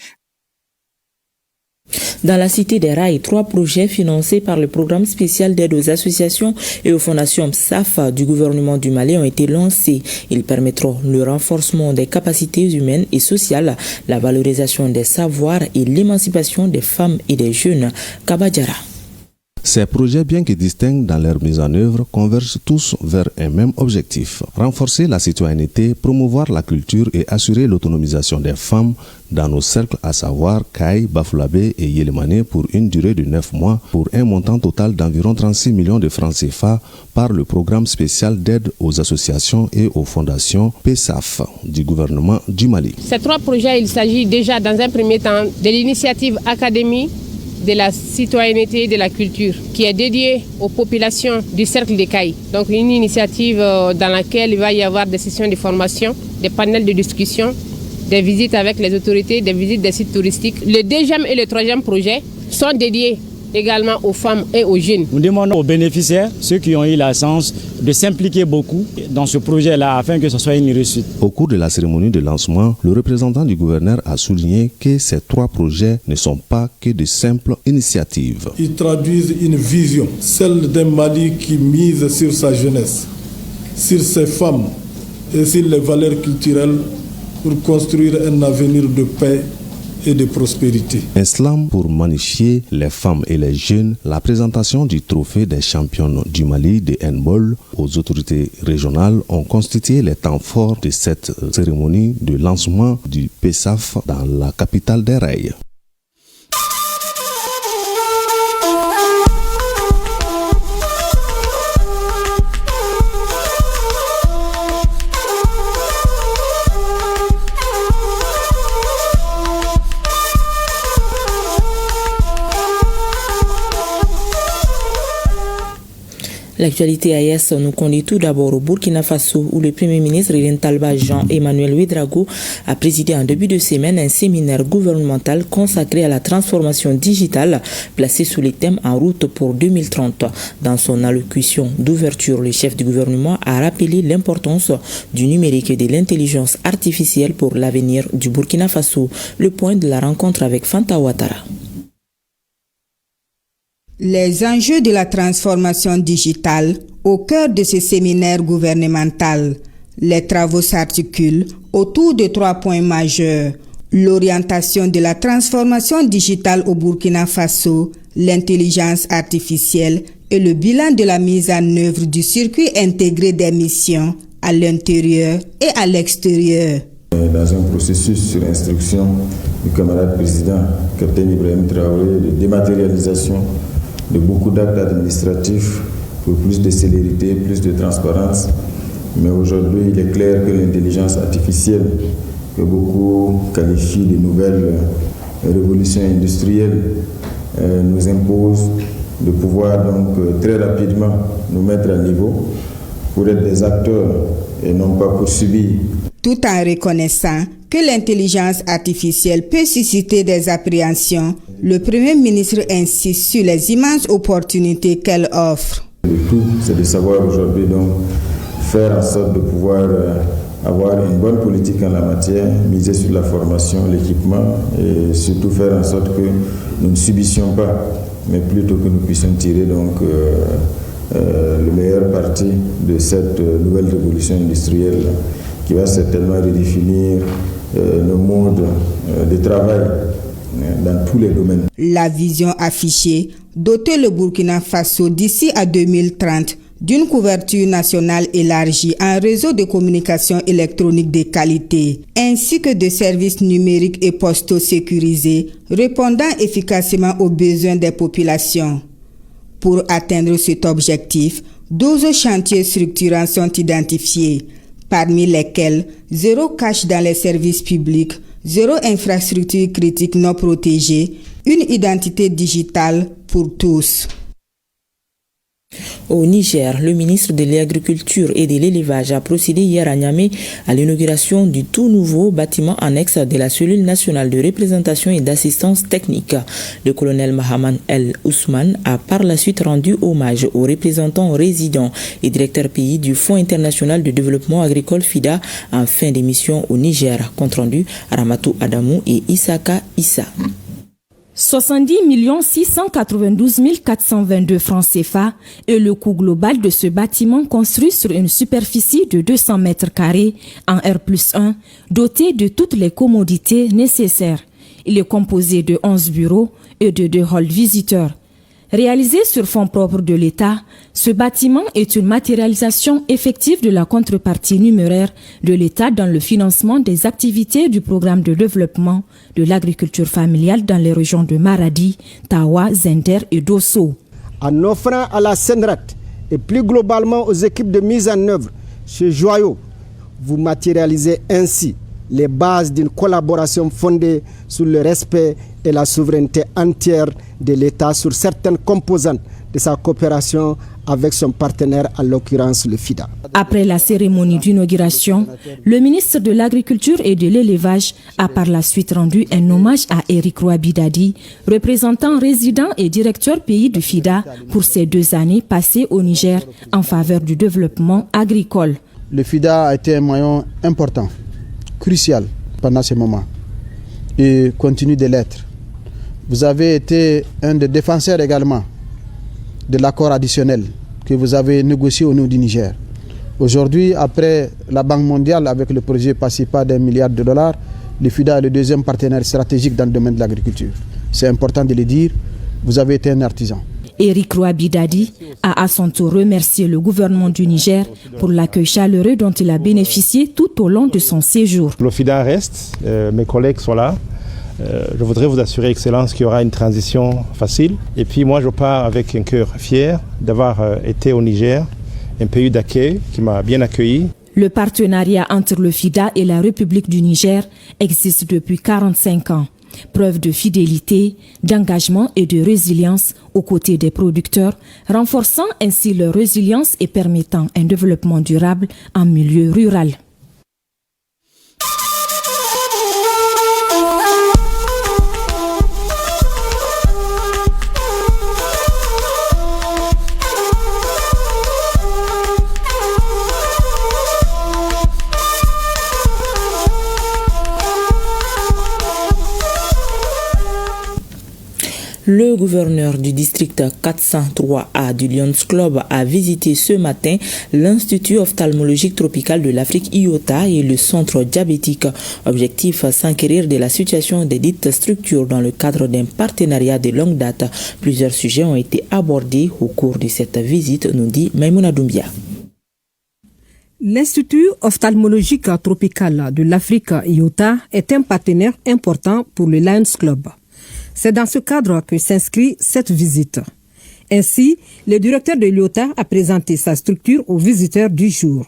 Dans la cité des Rails, 3 projets financés par le programme spécial d'aide aux associations et aux fondations PSAF du gouvernement du Mali ont été lancés. Ils permettront le renforcement des capacités humaines et sociales, la valorisation des savoirs et l'émancipation des femmes et des jeunes. Kabadjara. Ces projets, bien que distincts dans leur mise en œuvre, convergent tous vers un même objectif: renforcer la citoyenneté, promouvoir la culture et assurer l'autonomisation des femmes dans nos cercles, à savoir Kaï, Bafoulabé et Yélémané, pour une durée de 9 mois, pour un montant total d'environ 36 millions de francs CFA par le programme spécial d'aide aux associations et aux fondations PSAF du gouvernement du Mali. Ces 3 projets, il s'agit déjà dans un premier temps de l'initiative Académie de la citoyenneté et de la culture, qui est dédiée aux populations du cercle des Cailles. Donc une initiative dans laquelle il va y avoir des sessions de formation, des panels de discussion, des visites avec les autorités, des visites des sites touristiques. Le 2e et le 3e projet sont dédiés également aux femmes et aux jeunes. Nous demandons aux bénéficiaires, ceux qui ont eu la chance, de s'impliquer beaucoup dans ce projet-là afin que ce soit une réussite. Au cours de la cérémonie de lancement, le représentant du gouverneur a souligné que ces 3 projets ne sont pas que de simples initiatives. Ils traduisent une vision, celle d'un Mali qui mise sur sa jeunesse, sur ses femmes et sur les valeurs culturelles pour construire un avenir de paix et de prospérité. Un slam pour magnifier les femmes et les jeunes, la présentation du trophée des championnes du Mali de handball aux autorités régionales ont constitué les temps forts de cette cérémonie de lancement du PSAF dans la capitale des Rails. L'actualité AES nous conduit tout d'abord au Burkina Faso, où le Premier ministre Talba Jean-Emmanuel Ouédraogo a présidé en début de semaine un séminaire gouvernemental consacré à la transformation digitale, placé sous les thèmes en route pour 2030. Dans son allocution d'ouverture, le chef du gouvernement a rappelé l'importance du numérique et de l'intelligence artificielle pour l'avenir du Burkina Faso. Le point de la rencontre avec Fanta Ouattara. Les enjeux de la transformation digitale au cœur de ce séminaire gouvernemental. Les travaux s'articulent autour de 3 points majeurs: l'orientation de la transformation digitale au Burkina Faso, l'intelligence artificielle et le bilan de la mise en œuvre du circuit intégré des missions à l'intérieur et à l'extérieur. Dans un processus sur instruction du camarade président, Capitaine Ibrahim Traoré, de dématérialisation de beaucoup d'actes administratifs pour plus de célérité, plus de transparence. Mais aujourd'hui, il est clair que l'intelligence artificielle, que beaucoup qualifient de nouvelle révolution industrielle, nous impose de pouvoir donc très rapidement nous mettre à niveau pour être des acteurs et non pas pour subir. Tout en reconnaissant que l'intelligence artificielle peut susciter des appréhensions, le Premier ministre insiste sur les immenses opportunités qu'elle offre. Le tout, c'est de savoir aujourd'hui donc faire en sorte de pouvoir avoir une bonne politique en la matière, miser sur la formation, l'équipement et surtout faire en sorte que nous ne subissions pas, mais plutôt que nous puissions tirer donc le meilleur parti de cette nouvelle révolution industrielle qui va certainement redéfinir le monde de travail dans tous les domaines. La vision affichée, doter le Burkina Faso d'ici à 2030 d'une couverture nationale élargie en réseau de communication électronique de qualité, ainsi que de services numériques et postaux sécurisés, répondant efficacement aux besoins des populations. Pour atteindre cet objectif, 12 chantiers structurants sont identifiés, parmi lesquels 0 cache dans les services publics, 0 infrastructure critique non protégée, une identité digitale pour tous. Au Niger, le ministre de l'Agriculture et de l'Élevage a procédé hier à Niamey à l'inauguration du tout nouveau bâtiment annexe de la cellule nationale de représentation et d'assistance technique. Le colonel Mahaman El Ousmane a par la suite rendu hommage aux représentants résidents et directeurs pays du Fonds international de développement agricole FIDA en fin d'émission au Niger. Compte rendu Ramatou Adamou et Isaka Issa. 70 692 422 francs CFA est le coût global de ce bâtiment construit sur une superficie de 200 mètres carrés en R+1, doté de toutes les commodités nécessaires. Il est composé de 11 bureaux et de 2 halls visiteurs. Réalisé sur fonds propres de l'État, ce bâtiment est une matérialisation effective de la contrepartie numéraire de l'État dans le financement des activités du programme de développement de l'agriculture familiale dans les régions de Maradi, Tawa, Zender et Dosso. En offrant à la Senrat et plus globalement aux équipes de mise en œuvre ce joyau, vous matérialisez ainsi les bases d'une collaboration fondée sur le respect et la souveraineté entière de l'État sur certaines composantes de sa coopération avec son partenaire, en l'occurrence le FIDA. Après la cérémonie d'inauguration, le ministre de l'Agriculture et de l'Élevage a par la suite rendu un hommage à Eric Rouabidadi, représentant résident et directeur pays du FIDA pour ces 2 années passées au Niger en faveur du développement agricole. Le FIDA a été un maillon important, crucial pendant ce moment et continue de l'être. Vous avez été un des défenseurs également de l'accord additionnel que vous avez négocié au niveau du Niger. Aujourd'hui, après la Banque mondiale avec le projet PACIPA d'$1 milliard, le FIDA est le 2e partenaire stratégique dans le domaine de l'agriculture. C'est important de le dire, vous avez été un artisan. Eric Rouabidadi a à son tour remercié le gouvernement du Niger pour l'accueil chaleureux dont il a bénéficié tout au long de son séjour. Le FIDA reste, mes collègues sont là. Je voudrais vous assurer, Excellence, qu'il y aura une transition facile. Et puis moi, je pars avec un cœur fier d'avoir été au Niger, un pays d'accueil qui m'a bien accueilli. Le partenariat entre le FIDA et la République du Niger existe depuis 45 ans. Preuve de fidélité, d'engagement et de résilience aux côtés des producteurs, renforçant ainsi leur résilience et permettant un développement durable en milieu rural. Le gouverneur du district 403A du Lions Club a visité ce matin l'Institut ophtalmologique tropical de l'Afrique IOTA et le centre diabétique. Objectif, s'enquérir de la situation des dites structures dans le cadre d'un partenariat de longue date. Plusieurs sujets ont été abordés au cours de cette visite, nous dit Maïmouna Doumbia. L'Institut ophtalmologique tropical de l'Afrique IOTA est un partenaire important pour le Lions Club. C'est dans ce cadre que s'inscrit cette visite. Ainsi, le directeur de l'IOTA a présenté sa structure aux visiteurs du jour.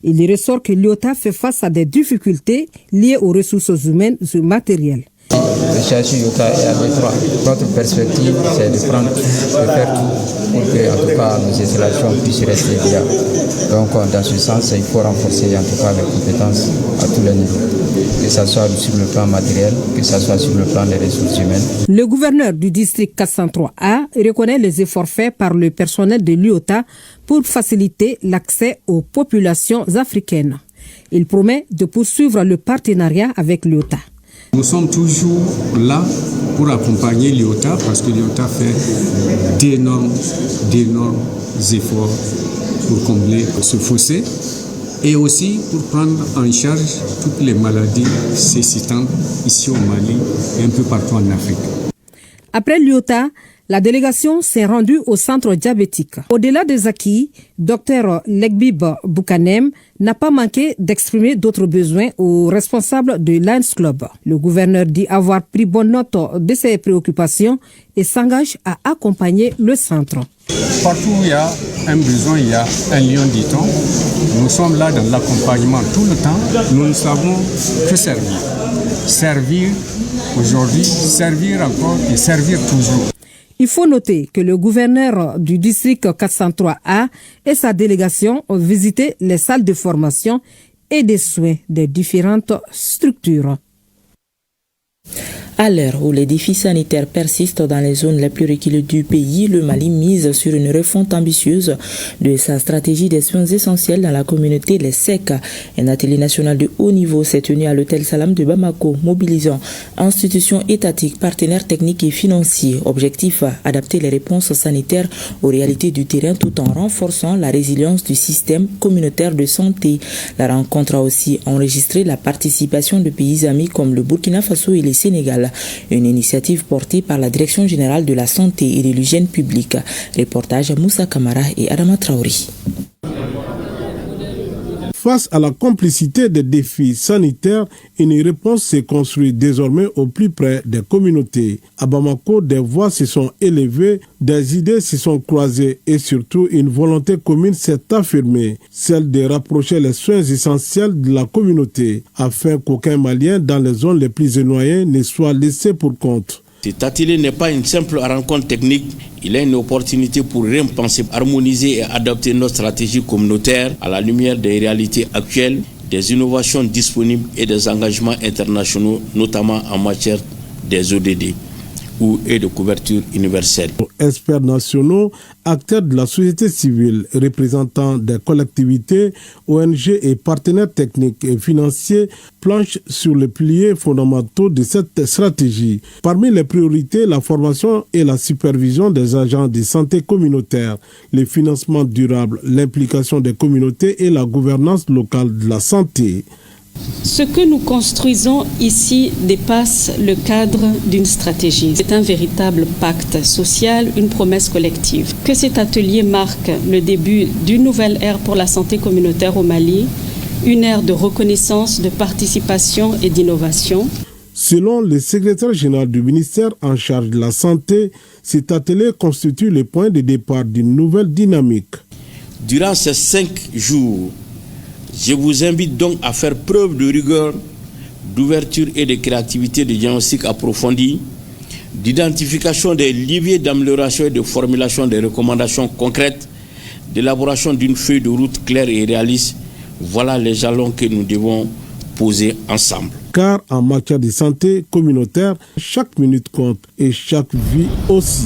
Il y ressort que l'IOTA fait face à des difficultés liées aux ressources humaines et matérielles. Le chercheur IOTA est à l'étroit. Notre perspective, c'est de faire tout pour que, en tout cas, nos installations puissent rester viables. Donc, dans ce sens, il faut renforcer, en tout cas, les compétences à tous les niveaux, que ce soit sur le plan matériel, que ce soit sur le plan des ressources humaines. Le gouverneur du district 403A reconnaît les efforts faits par le personnel de l'IOTA pour faciliter l'accès aux populations africaines. Il promet de poursuivre le partenariat avec l'IOTA. Nous sommes toujours là pour accompagner l'IOTA parce que l'IOTA fait d'énormes efforts pour combler ce fossé et aussi pour prendre en charge toutes les maladies cécitantes ici au Mali et un peu partout en Afrique. Après l'IOTA, la délégation s'est rendue au centre diabétique. Au-delà des acquis, Dr Legbib Boukanem n'a pas manqué d'exprimer d'autres besoins aux responsables de Lions Club. Le gouverneur dit avoir pris bonne note de ses préoccupations et s'engage à accompagner le centre. Partout où il y a un besoin, il y a un lion, dit-on. Nous sommes là dans l'accompagnement tout le temps. Nous ne savons que servir. Servir aujourd'hui, servir encore et servir toujours. Il faut noter que le gouverneur du district 403A et sa délégation ont visité les salles de formation et des soins des différentes structures. À l'heure où les défis sanitaires persistent dans les zones les plus reculées du pays, le Mali mise sur une refonte ambitieuse de sa stratégie des soins essentiels dans la communauté, les SEC. Un atelier national de haut niveau s'est tenu à l'hôtel Salam de Bamako, mobilisant institutions étatiques, partenaires techniques et financiers. Objectif, adapter les réponses sanitaires aux réalités du terrain tout en renforçant la résilience du système communautaire de santé. La rencontre a aussi enregistré la participation de pays amis comme le Burkina Faso et le Sénégal, une initiative portée par la Direction générale de la santé et de l'hygiène publique. Reportage Moussa Kamara et Adama Traoré. Face à la complicité des défis sanitaires, une réponse s'est construite désormais au plus près des communautés. À Bamako, des voix se sont élevées, des idées se sont croisées et surtout une volonté commune s'est affirmée, celle de rapprocher les soins essentiels de la communauté afin qu'aucun Malien dans les zones les plus éloignées ne soit laissé pour compte. Cet atelier n'est pas une simple rencontre technique, il est une opportunité pour repenser, harmoniser et adapter notre stratégie communautaire à la lumière des réalités actuelles, des innovations disponibles et des engagements internationaux, notamment en matière des ODD et de couverture universelle. Experts nationaux, acteurs de la société civile, représentants des collectivités, ONG et partenaires techniques et financiers planchent sur les piliers fondamentaux de cette stratégie. Parmi les priorités, la formation et la supervision des agents de santé communautaire, le financement durable, l'implication des communautés et la gouvernance locale de la santé. Ce que nous construisons ici dépasse le cadre d'une stratégie. C'est un véritable pacte social, une promesse collective. Que cet atelier marque le début d'une nouvelle ère pour la santé communautaire au Mali, une ère de reconnaissance, de participation et d'innovation. Selon le secrétaire général du ministère en charge de la santé, cet atelier constitue le point de départ d'une nouvelle dynamique. Durant ces 5 jours, je vous invite donc à faire preuve de rigueur, d'ouverture et de créativité, de diagnostic approfondi, d'identification des leviers d'amélioration et de formulation des recommandations concrètes, d'élaboration d'une feuille de route claire et réaliste. Voilà les jalons que nous devons poser ensemble. Car en matière de santé communautaire, chaque minute compte et chaque vie aussi.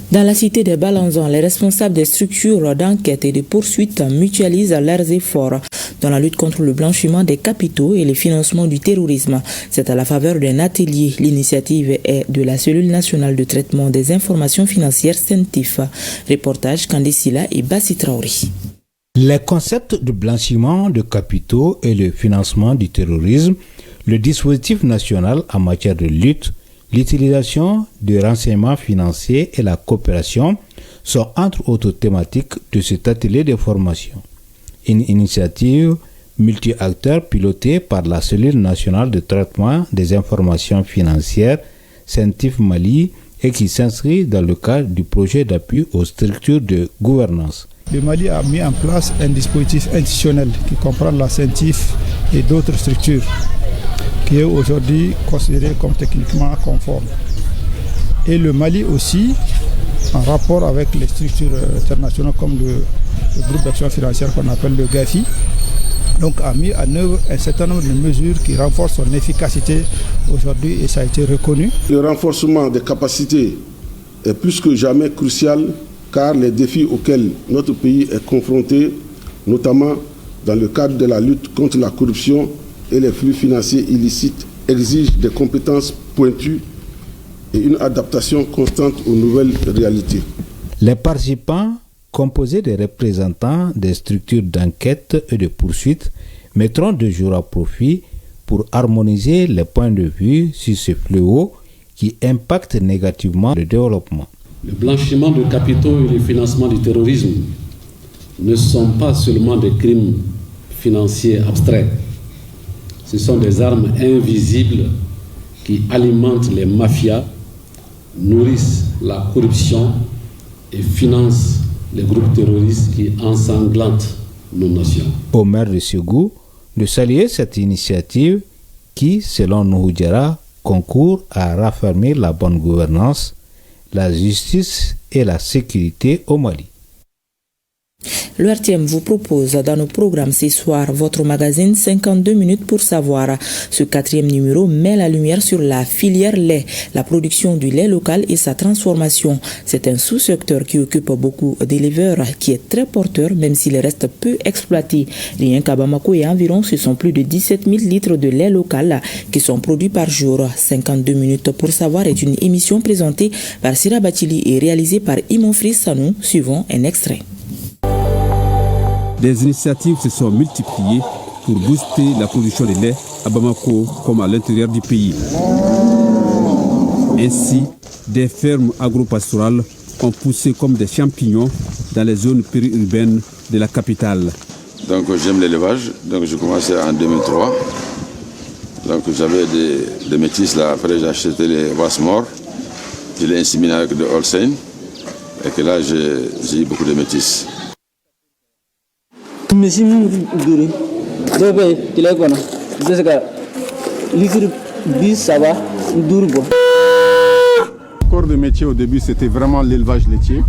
Dans la cité des Balanzans, les responsables des structures d'enquête et de poursuite mutualisent leurs efforts dans la lutte contre le blanchiment des capitaux et le financement du terrorisme. C'est à la faveur d'un atelier. L'initiative est de la cellule nationale de traitement des informations financières CENTIF. Reportage Kandesila et Bassi Traoré. Les concepts de blanchiment de capitaux et le financement du terrorisme, le dispositif national en matière de lutte, l'utilisation des renseignements financiers et la coopération sont entre autres thématiques de cet atelier de formation. Une initiative multi-acteurs pilotée par la cellule nationale de traitement des informations financières CENTIF Mali et qui s'inscrit dans le cadre du projet d'appui aux structures de gouvernance. Le Mali a mis en place un dispositif institutionnel qui comprend la CENTIF et d'autres structures, qui est aujourd'hui considéré comme techniquement conforme. Et le Mali aussi, en rapport avec les structures internationales comme le groupe d'action financière qu'on appelle le GAFI, donc a mis en œuvre un certain nombre de mesures qui renforcent son efficacité aujourd'hui et ça a été reconnu. Le renforcement des capacités est plus que jamais crucial car les défis auxquels notre pays est confronté, notamment dans le cadre de la lutte contre la corruption et les flux financiers illicites, exigent des compétences pointues et une adaptation constante aux nouvelles réalités. Les participants, composés des représentants des structures d'enquête et de poursuite, mettront 2 jours à profit pour harmoniser les points de vue sur ce fléau qui impacte négativement le développement. Le blanchiment de capitaux et le financement du terrorisme ne sont pas seulement des crimes financiers abstraits. Ce sont des armes invisibles qui alimentent les mafias, nourrissent la corruption et financent les groupes terroristes qui ensanglantent nos nations. Au maire de Ségou de saluer cette initiative qui, selon Nouhoudjara, concourt à raffermir la bonne gouvernance, la justice et la sécurité au Mali. Le RTM vous propose dans nos programmes ce soir votre magazine 52 minutes pour savoir. Ce 4e numéro met la lumière sur la filière lait, la production du lait local et sa transformation. C'est un sous-secteur qui occupe beaucoup d'éleveurs, qui est très porteur même s'il reste peu exploité. Rien qu'à Bamako et environ, ce sont plus de 17 000 litres de lait local qui sont produits par jour. 52 minutes pour savoir est une émission présentée par Sira Batili et réalisée par Imonfri Sanou. Suivons un extrait. Des initiatives se sont multipliées pour booster la production de lait à Bamako comme à l'intérieur du pays. Ainsi, des fermes agro-pastorales ont poussé comme des champignons dans les zones périurbaines de la capitale. Donc j'aime l'élevage, donc j'ai commencé en 2003. Donc j'avais des métis là, après j'ai acheté les vaches morts, je l'ai inséminé avec de Holstein et que là j'ai eu beaucoup de métis. Le corps de métier au début c'était vraiment l'élevage laitier,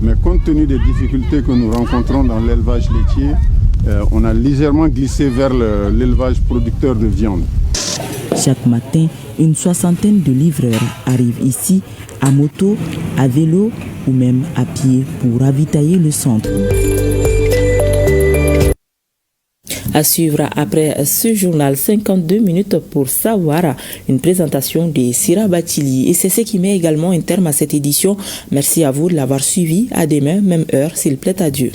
mais compte tenu des difficultés que nous rencontrons dans l'élevage laitier, on a légèrement glissé vers l'élevage producteur de viande. Chaque matin, une soixantaine de livreurs arrivent ici à moto, à vélo ou même à pied pour ravitailler le centre. À suivre après ce journal 52 minutes pour savoir, une présentation de Sira Batili. Et c'est ce qui met également un terme à cette édition. Merci à vous de l'avoir suivi. À demain, même heure, s'il plaît à Dieu.